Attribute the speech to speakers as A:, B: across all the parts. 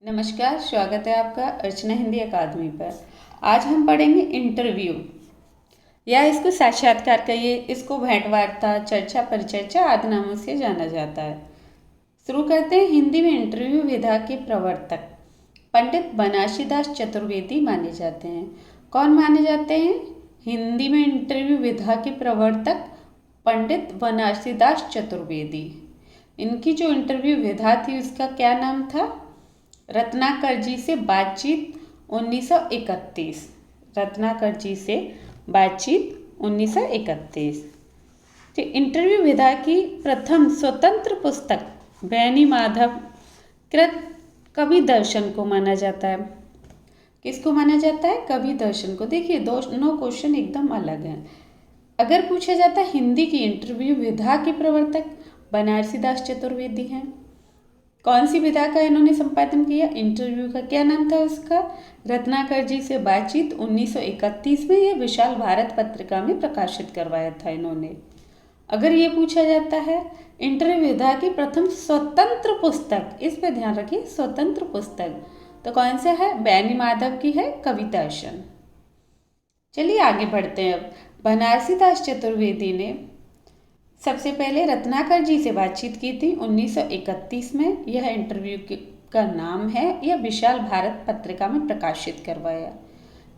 A: नमस्कार, स्वागत है आपका अर्चना हिंदी अकादमी पर। आज हम पढ़ेंगे इंटरव्यू या इसको साक्षात्कार कहिए, इसको भेंटवार्ता, चर्चा, परिचर्चा आदि नामों से जाना जाता है। शुरू करते हैं। हिंदी में इंटरव्यू विधा के प्रवर्तक पंडित बनारसीदास चतुर्वेदी माने जाते हैं। कौन माने जाते हैं? हिंदी में इंटरव्यू विधा के प्रवर्तक पंडित बनारसीदास चतुर्वेदी। इनकी जो इंटरव्यू विधा थी उसका क्या नाम था? रत्नाकर जी से बातचीत 1931। रत्नाकर जी से बातचीत 1931। तो इंटरव्यू विधा की प्रथम स्वतंत्र पुस्तक बैनी माधव कृत कवि दर्शन को माना जाता है। किसको माना जाता है? कवि दर्शन को। देखिए, दोनों क्वेश्चन एकदम अलग हैं। अगर पूछा जाता है हिंदी की इंटरव्यू विधा के प्रवर्तक बनारसीदास चतुर्वेदी हैं। कौन सी विधा का इन्होंने संपादन किया? इंटरव्यू का क्या नाम था उसका? रत्नाकर जी से बातचीत 1931 में। यह विशाल भारत पत्रिका में प्रकाशित करवाया था इन्होंने। अगर ये पूछा जाता है इंटरव्यू विधा की प्रथम स्वतंत्र पुस्तक, इस पे ध्यान रखिए, स्वतंत्र पुस्तक तो कौन सा है? बैनी माधव की है कवि दर्शन। चलिए आगे बढ़ते हैं। अब बनारसीदास चतुर्वेदी ने सबसे पहले रत्नाकर जी से बातचीत की थी 1931 में। यह इंटरव्यू का नाम है। यह विशाल भारत पत्रिका में प्रकाशित करवाया।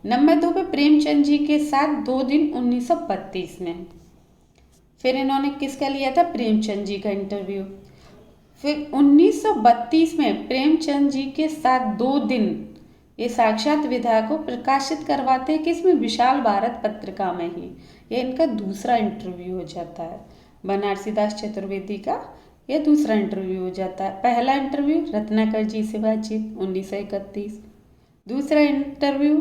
A: नंबर 2 पे प्रेमचंद जी के साथ 2 दिन 1932 में। फिर इन्होंने किसका लिया था? प्रेमचंद जी का इंटरव्यू। फिर 1932 में प्रेमचंद जी के साथ 2 दिन ये साक्षात विधा को प्रकाशित करवाते हैं। किसमें? विशाल भारत पत्रिका में ही। यह इनका दूसरा इंटरव्यू हो जाता है। बनारसीदास चतुर्वेदी का यह दूसरा इंटरव्यू हो जाता है। पहला इंटरव्यू रत्नाकर जी से बातचीत 1931। दूसरा इंटरव्यू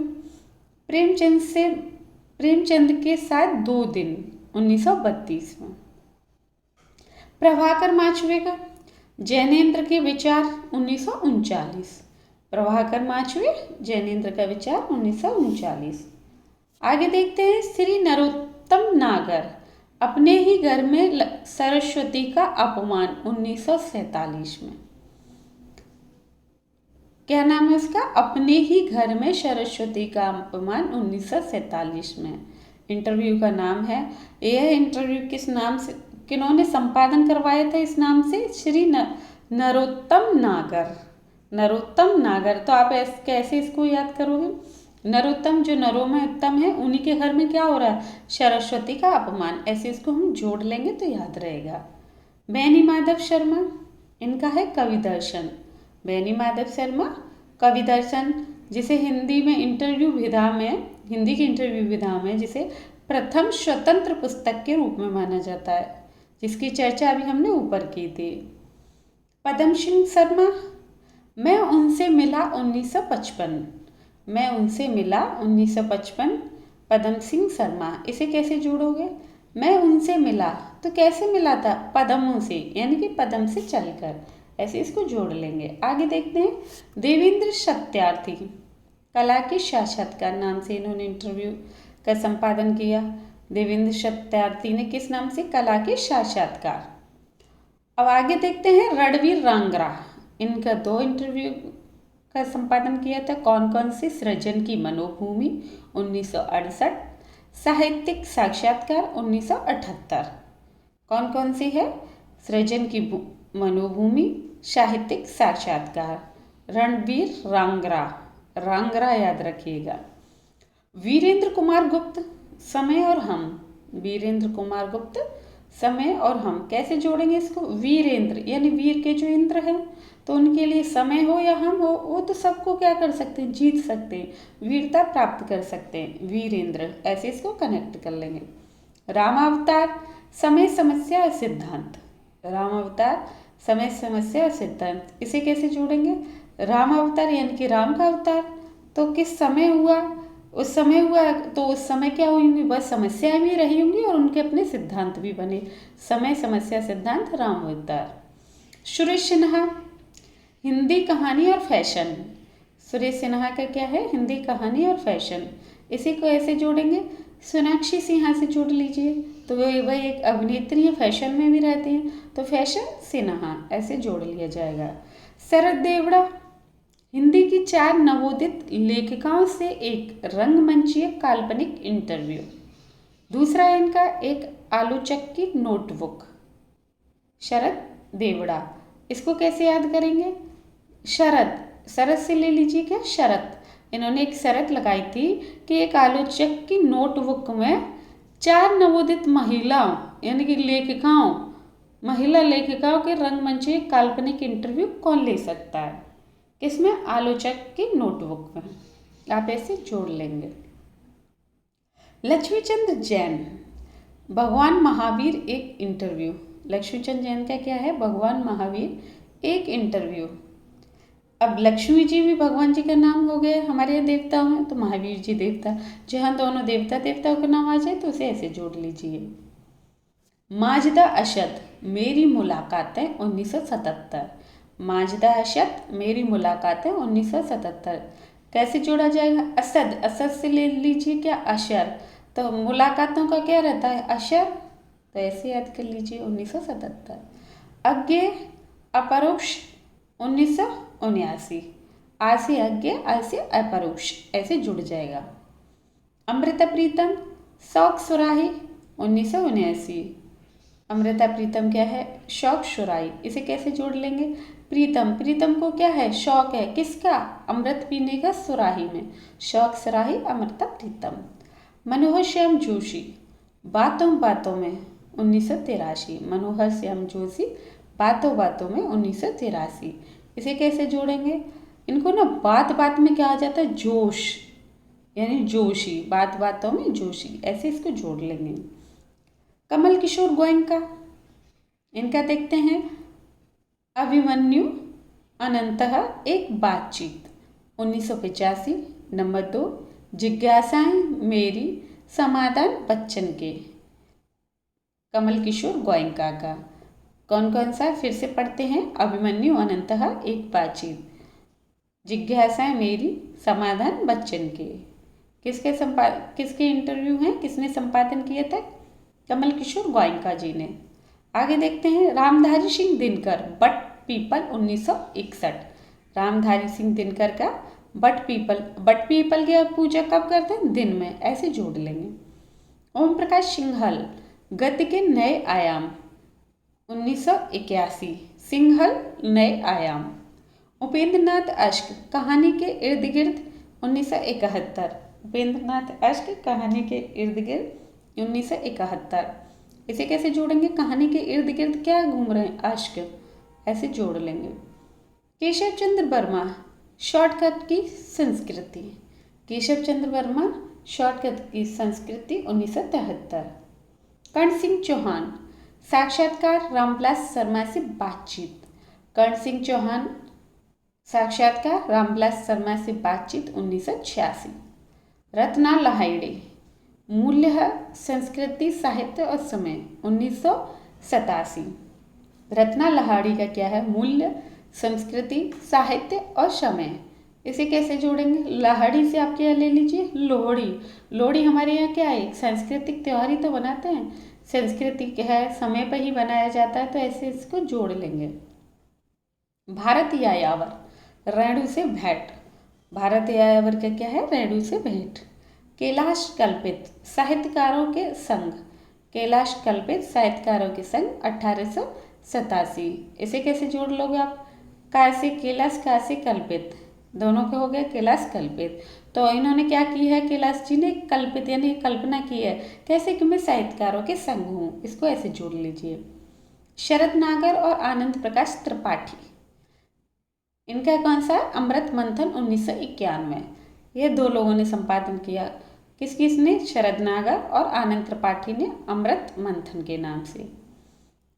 A: प्रेमचंद के साथ 2 दिन 1932 में। प्रभाकर माचवे का जैनेन्द्र के विचार 1939। प्रभाकर माचवे, जैनेन्द्र का विचार 1939। आगे देखते हैं। श्री नरोत्तम नागर अपने ही घर में सरस्वती का अपमान 1947 में। क्या नाम है उसका? अपने ही घर में सरस्वती का अपमान 1947 में। इंटरव्यू का नाम है। यह इंटरव्यू किस नाम से, किन्होंने संपादन करवाया था? इस नाम से श्री नरोत्तम नागर। नरोत्तम नागर। तो आप कैसे इसको याद करोगे? नरोत्तम, जो नरो में उत्तम है, उन्हीं के घर में क्या हो रहा है? सरस्वती का अपमान। ऐसे इसको हम जोड़ लेंगे तो याद रहेगा। बैनी माधव शर्मा, इनका है कवि दर्शन। बैनी माधव शर्मा कवि दर्शन, जिसे हिंदी में इंटरव्यू विधा में, हिंदी की इंटरव्यू विधा में जिसे प्रथम स्वतंत्र पुस्तक के रूप में माना जाता है, जिसकी चर्चा अभी हमने ऊपर की थी। पदम सिंह शर्मा, मैं उनसे मिला 1955। मैं उनसे मिला 1955। पदम सिंह शर्मा। इसे कैसे जोड़ोगे? मैं उनसे मिला तो कैसे मिला था? पदमों से, यानी कि पदम से चलकर। ऐसे इसको जोड़ लेंगे। आगे देखते हैं। देवेंद्र सत्यार्थी, कला के साक्षात्कार नाम से इन्होंने इंटरव्यू का संपादन किया। देवेंद्र सत्यार्थी ने किस नाम से? कला के साक्षात्कार। अब आगे देखते हैं। रणवीर रांगरा, इनका 2 इंटरव्यू का संपादन किया था। कौन कौन से? सृजन की मनोभूमि 1968, साहित्यिक साक्षात्कार 1978। कौन कौन सी है? सृजन की मनोभूमि, साहित्यिक साक्षात्कार। रणवीर रांगरा, रांगरा याद रखिएगा। वीरेंद्र कुमार गुप्त, समय और हम। वीरेंद्र कुमार गुप्त, समय और हम। कैसे जोड़ेंगे इसको? वीरेंद्र यानी वीर के जो इंद्र हैं, तो उनके लिए समय हो या हम हो, वो तो सबको क्या कर सकते हैं? जीत सकते हैं, वीरता प्राप्त कर सकते हैं। वीरेंद्र, ऐसे इसको कनेक्ट कर लेंगे। रामावतार, समय, समस्या और सिद्धांत। रामावतार, समय, समस्या और सिद्धांत। इसे कैसे जोड़ेंगे? रामावतार यानी कि राम का अवतार, तो किस समय हुआ? उस समय हुआ, तो उस समय क्या हुई होंगी? बस समस्याएं भी रही होंगी और उनके अपने सिद्धांत भी बने। समय, समस्या, सिद्धांत, राम अवतार। सुरेश सिन्हा, हिंदी कहानी और फैशन। सुरेश सिन्हा का क्या है? हिंदी कहानी और फैशन। इसी को ऐसे जोड़ेंगे। सोनाक्षी सिन्हा से जोड़ लीजिए, तो वही एक अभिनेत्री है, फैशन में भी रहती हैं, तो फैशन सिन्हा, ऐसे जोड़ लिया जाएगा। शरद देवड़ा, की 4 नवोदित लेखिकाओं से एक रंगमंचीय काल्पनिक इंटरव्यू। दूसरा है इनका एक आलोचक की नोटबुक। शरद देवड़ा, इसको कैसे याद करेंगे? शरद, शरद से ले लीजिए क्या शरत। इन्होंने एक शरत लगाई थी कि एक आलोचक की नोटबुक में 4 नवोदित महिलाओं यानी कि लेखिकाओं, महिला लेखिकाओं के रंगमंची काल्पनिक इंटरव्यू कौन ले सकता है? किसमें? आलोचक की नोटबुक में। आप ऐसे जोड़ लेंगे। लक्ष्मीचंद्र जैन, भगवान महावीर एक इंटरव्यू। लक्ष्मीचंद्र जैन का क्या है? भगवान महावीर एक इंटरव्यू। अब लक्ष्मी जी भी भगवान जी का नाम हो गया, हमारे यहाँ देवता हैं तो महावीर जी देवता, जहाँ दोनों देवता देवताओं का नाम आ जाए तो उसे ऐसे जोड़ लीजिए। माजिदा अशद, मेरी मुलाकातें 1977। माजिदा अशद, मेरी मुलाकातें 1977। कैसे जोड़ा जाएगा? असद, असद से ले लीजिए क्या अशर, तो मुलाकातों का क्या रहता है? अशर, तो ऐसे याद कर लीजिए 1977। अज्ञेय अपरोक्ष 1979। आ से अज्ञेय, आ से अपरोक्ष, ऐसे जुड़ जाएगा। अमृता प्रीतम शौक सुराही 1979। अमृता प्रीतम क्या है? शौक सुराही, इसे कैसे जोड़ लेंगे? प्रीतम, प्रीतम को क्या है? शौक है, किसका? अमृत पीने का, सुराही में, शौक सुराही अमृता प्रीतम। मनोहर श्याम जोशी, बातों बातों में 1983। मनोहर श्याम जोशी, बातों बातों में 1983। इसे कैसे जोड़ेंगे? इनको ना बात बात में क्या आ जाता है? जोश, यानी जोशी, बात बातों में जोशी, ऐसे इसको जोड़ लेंगे। कमल किशोर गोयनका, इनका देखते हैं अभिमन्यु अनंतः एक बातचीत 1985। नंबर 2 जिज्ञासाएं मेरी समाधान बच्चन के, कमल किशोर गोयनका का। कौन कौन सा फिर से पढ़ते हैं? अभिमन्यु अनंतः एक बातचीत, जिज्ञासाएं मेरी, समाधान बच्चन के। किसके इंटरव्यू हैं? किसने संपादन किया था? कमल किशोर गोयनका जी ने। आगे देखते हैं रामधारी सिंह दिनकर, बट पीपल 1961। रामधारी सिंह दिनकर का बट पीपल की पूजा कब करते हैं? दिन में, ऐसे जोड़ लेंगे। ओम प्रकाश सिंघल, गति के नए आयाम 1981। सिंघल, नए आयाम। उपेंद्र नाथ अश्क, कहानी के इर्द गिर्द 1971। उपेंद्र नाथ अश्क, कहानी के इर्द गिर्द 1971। इसे कैसे जोड़ेंगे? कहानी के इर्द गिर्द क्या घूम रहे हैं? अश्क, ऐसे जोड़ लेंगे। केशव चंद्र वर्मा, शॉर्टकट की संस्कृति। केशव चंद्र वर्मा, शॉर्टकट की संस्कृति 1973। कर्ण सिंह चौहान, साक्षात्कार रामविलास शर्मा से बातचीत। कर्ण सिंह चौहान, साक्षात्कार रामविलास शर्मा से बातचीत 1986। रत्ना लाहिड़ी, मूल्य संस्कृति साहित्य और समय 1987। रत्ना लाहिड़ी का क्या है? मूल्य संस्कृति साहित्य और समय। इसे कैसे जोड़ेंगे? लाहिड़ी से आप क्या ले लीजिए? लोहड़ी। लोहड़ी हमारे यहाँ क्या है? सांस्कृतिक त्यौहार ही तो बनाते हैं, संस्कृति क्या है, समय पर ही बनाया जाता है, तो ऐसे इसको जोड़ लेंगे। भारत यायावर, रेणु से भेंट। भारत यायावर का क्या है? रेणु से भेंट। कैलाश कल्पित, साहित्यकारों के संघ। कैलाश कल्पित, साहित्यकारों के संघ 1887। इसे कैसे जोड़ लोगे आप? कासे कैलाश, कासे कल्पित, दोनों के हो गए कैलाश कल्पित। तो इन्होंने क्या की है? कैलाश जी ने कल्पित यानी कल्पना की है, कैसे कि मैं साहित्यकारों के संघ हूँ, इसको ऐसे जोड़ लीजिए। शरद नागर और आनंद प्रकाश त्रिपाठी, इनका कौन सा? अमृत मंथन 1991। ये दो लोगों ने संपादन किया। किसने? शरद नागर और आनंद त्रिपाठी ने अमृत मंथन के नाम से।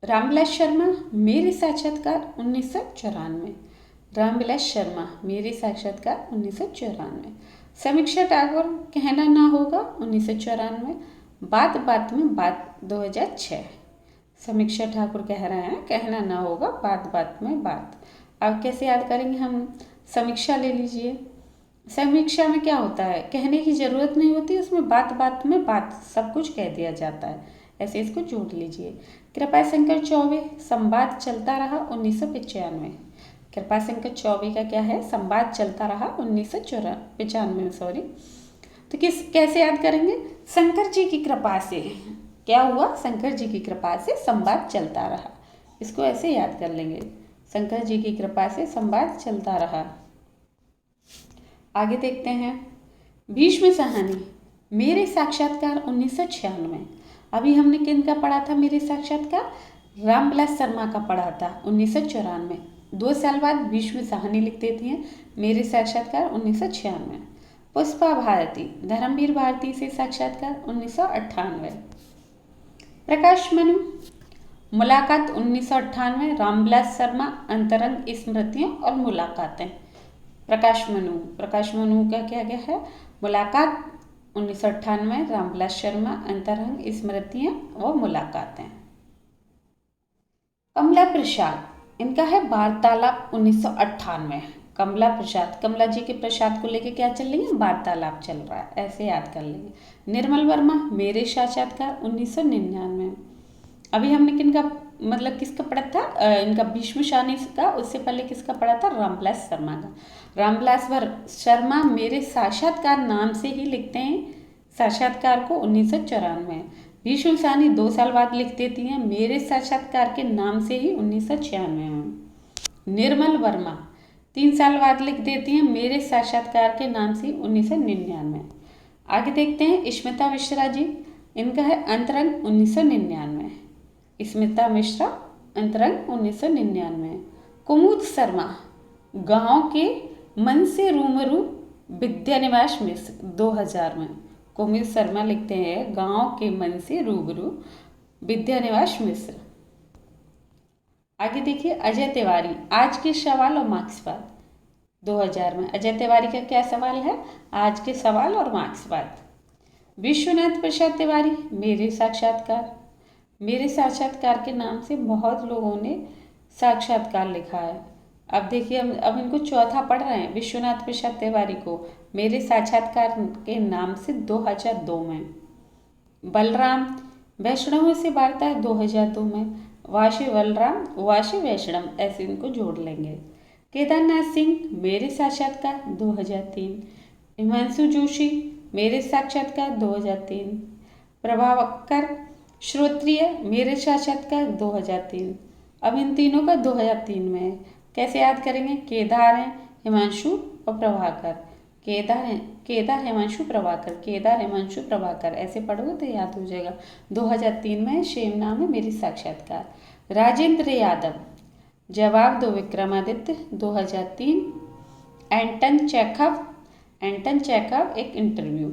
A: रामविलास शर्मा, मेरे साक्षात्कार 1994। रामविलास शर्मा, मेरे साक्षात्कार 1994। समीक्षा ठाकुर, कहना ना होगा 1994। बात बात में बात 2006। समीक्षा ठाकुर कह रहे हैं कहना ना होगा बात बात में बात। अब कैसे याद करेंगे हम? समीक्षा ले लीजिए। समीक्षा में क्या होता है? कहने की जरूरत नहीं होती, उसमें बात बात में बात सब कुछ कह दिया जाता है, ऐसे इसको जोड़ लीजिए। कृपाशंकर चौबे, संवाद चलता रहा 1995। कृपा संकट चौबे का क्या है? संवाद चलता रहा 1995 में, सॉरी। तो कैसे याद करेंगे? शंकर जी की कृपा से क्या हुआ? शंकर जी की कृपा से संवाद चलता रहा। इसको ऐसे याद कर लेंगे, शंकर जी की कृपा से संवाद चलता रहा। आगे देखते हैं, भीष्म साहनी मेरे साक्षात्कार 1996। अभी हमने किनका पढ़ा था मेरे साक्षात्कार? रामविलास शर्मा का पढ़ा था 1994। 2 साल बाद भीष्म साहनी लिख देती हैं मेरे साक्षात्कार 1996। पुष्पा भारती धर्मवीर भारती से साक्षात्कार 1998। प्रकाश मनु मुलाकात 1998, रामविलास शर्मा अंतरंग स्मृतियाँ और मुलाकातें। प्रकाश मनु का क्या क्या है? मुलाकात 1998, रामविलास शर्मा अंतरंग स्मृतियाँ व मुलाकातें। कमला प्रसाद इनका है वार्तालाप 1998। कमला प्रसाद, कमला जी के प्रसाद को लेके क्या चल रही है? वार्तालाप चल रहा है, ऐसे याद कर लेंगे। निर्मल वर्मा मेरे साक्षात्कार 1999। अभी हमने किनका मतलब किसका पढ़ा था? इनका भीष्म साहनी का, उससे पहले किसका पढ़ा था? रामविलास शर्मा का। रामविलास शर्मा मेरे साक्षात्कार नाम से ही लिखते हैं साक्षात्कार को 1994। भीष्म साहनी 2 साल बाद लिख देती हैं मेरे साक्षात्कार के नाम से ही 1996 में। निर्मल वर्मा 3 साल बाद लिख देती हैं मेरे साक्षात्कार के नाम से 1999। आगे देखते हैं स्मिता मिश्रा जी, इनका है अंतरंग 1999। स्मिता मिश्रा अंतरंग 1999। कुमुद शर्मा गांव के मन से रूबरू विद्यानिवास मिश्र 2000 में। कुमुद शर्मा लिखते हैं गांव के मन से रूबरू विद्यानिवास मिश्र। आगे देखिए अजय तिवारी आज के सवाल और मार्क्सवाद 2000 में। अजय तिवारी का क्या सवाल है? आज के सवाल और मार्क्सवाद। विश्वनाथ प्रसाद तिवारी मेरे साक्षात्कार। मेरे साक्षात्कार के नाम से बहुत लोगों ने साक्षात्कार लिखा है। अब देखिए अब इनको चौथा पढ़ रहे हैं, विश्वनाथ प्रसाद तिवारी को मेरे साक्षात्कार के नाम से 2002 में। बलराम वैष्णव से वार्ता है 2002 में। वाशी बलराम वाशी वैष्णव, ऐसे इनको जोड़ लेंगे। केदारनाथ सिंह मेरे साक्षात्कार 2003। हिमांशु जोशी मेरे साक्षात्कार 2003। प्रभाकर श्रोत्रिय मेरे साक्षात्कार 2003। अब इन तीनों का 2003 में है। कैसे याद करेंगे? केदार हैं हिमांशु और प्रभाकर। केदार हिमांशु प्रभाकर, केदार हिमांशु प्रभाकर, ऐसे पढ़ोगे तो याद हो जाएगा। 2003 में सेम नाम है मेरे साक्षात्कार। राजेंद्र यादव जवाब दो विक्रमादित्य 2003। एंटन चेखव एक इंटरव्यू।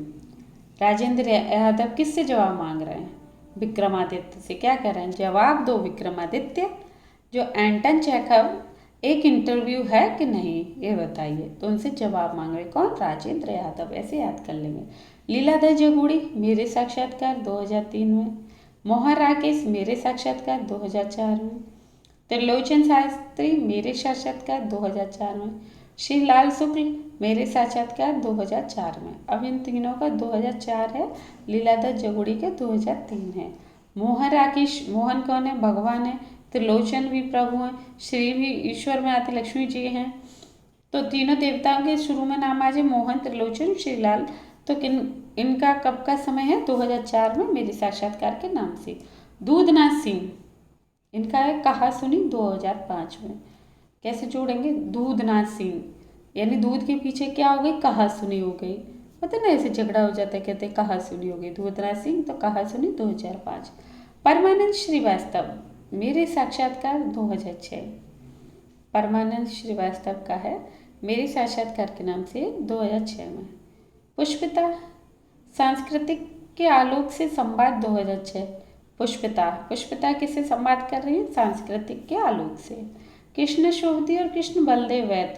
A: राजेंद्र यादव किससे जवाब मांग रहे हैं? विक्रमादित्य से। क्या कर रहे हैं? जवाब दो विक्रमादित्य। जो एंटन चेखव एक इंटरव्यू है कि नहीं ये बताइए, तो उनसे जवाब मांग रहे। कौन? राजेंद्र यादव, ऐसे याद कर लेंगे। लीलाधर जगूड़ी मेरे साक्षात्कार 2003 में। मोहन राकेश मेरे साक्षात्कार 2004 में। त्रिलोचन शास्त्री मेरे साक्षात्कार 2004 में। श्री लाल शुक्ल मेरे साक्षात्कार 2004 में। अब इन तीनों का 2004 है, लीलाधर जगूड़ी के 2003 है। मोहन राकेश, मोहन कौन है? भगवान है। त्रिलोचन भी प्रभु हैं। श्री भी ईश्वर में आते लक्ष्मी जी हैं। तो तीनों देवताओं के शुरू में नाम आ जाए मोहन, त्रिलोचन, श्रीलाल। तो इनका कब का समय है? 2004 में मेरे साक्षात्कार के नाम से। दूधनाथ सिंह इनका है कहा सुनी 2005 में। कैसे जोड़ेंगे? दूधनाथ सिंह यानी दूध के पीछे क्या हो गई? कहा सुनी हो गई। पता ना ऐसे झगड़ा हो जाता है, कहते कहा सुनी हो गई। दूधनाथ सिंह तो कहा सुनी 2005। परमानंद श्रीवास्तव मेरे साक्षात्कार 2006। परमानंद श्रीवास्तव का है मेरे साक्षात्कार के नाम से 2006 में। पुष्पिता सांस्कृतिक के आलोक से संवाद 2006। पुष्पिता किससे संवाद कर रही है? सांस्कृतिक के आलोक से। कृष्ण सोवती और कृष्ण बलदेव वैद।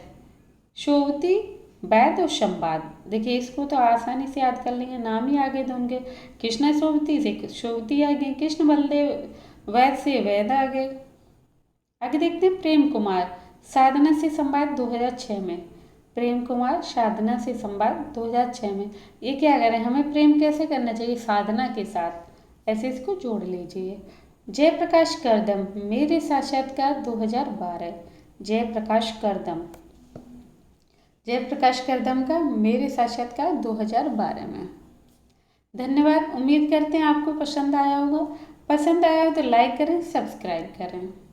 A: सोवती वैद और संवाद, देखिए इसको तो आसानी से याद कर लेंगे, नाम ही आगे दोगे। कृष्ण सोवती से सोवती आ गई, कृष्ण बलदेव वैद से वैद आ गए। आगे देखते हैं प्रेम कुमार साधना से संवाद 2006 में। प्रेम कुमार साधना से संवाद 2006 में। ये क्या करें? हमें प्रेम कैसे करना चाहिए? साधना के साथ, ऐसे इसको जोड़ लीजिए। जयप्रकाश करदम मेरे साक्षात्कार 2012। जयप्रकाश करदम। जयप्रकाश करदम का मेरे साक्षात्कार 2012 में। धन्यवाद। उम्मीद करते हैं आपको पसंद आया होगा। पसंद आया हो तो लाइक करें, सब्सक्राइब करें।